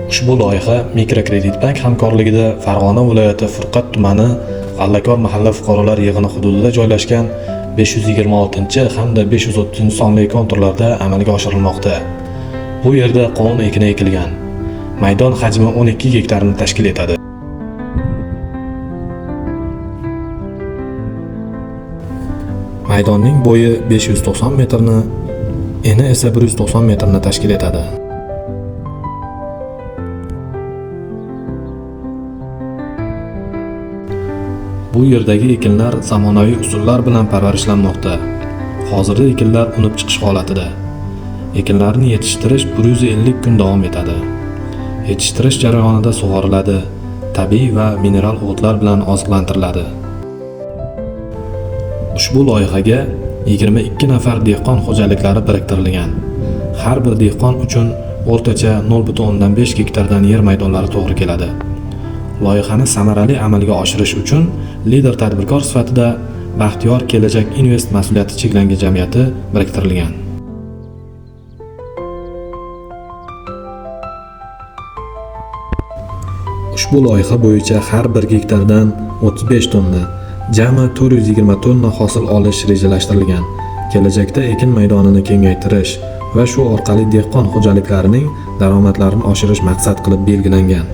Ushbu loyiha Mikrokredit bank hamkorligida Farg'ona viloyati Furqat tumani G'allakor mahalla fuqarolar yig'ini hududida joylashgan 526 hamda 530 sonli konturlarda amalga oshirilmoqda. Bu yerda qovun ekini ekilgan. Maydon hajmi 12 gektarni tashkil etadi. Maydonning bo'yi 590 metrni, eni esa 190 metrni tashkil etadi. Bu yerdagi ekinlar zamonaviy usullar bilan parvarishlanmoqda. Hozirda ekinlar unib chiqish holatida. Ekinlarni yetishtirish 150 kun davom etadi. Yetishtirish jarayonida sug'oriladi, tabiiy va mineral o'g'itlar bilan oziqlantiriladi. Ushbu loyihaga 22 nafar dehqon xo'jaliklari biriktirilgan. Har bir dehqon uchun o'rtacha 0,5 gektardan yer maydonlari to'g'ri keladi. Loyihani samarali amalga oshirish uchun lider tadbirkor sifatida Baxtiyor Kelajak Invest mas'uliyati cheklangan jamiyati biriktirilgan. Ushbu loyiha bo'yicha har bir gektardan 35 tonna, jami 420 tonna hosil olish rejalashtirilgan. Kelajakda ekin maydonini kengaytirish va shu orqali dehqon xo'jaliklarining daromadlarini oshirish maqsad qilib belgilangan.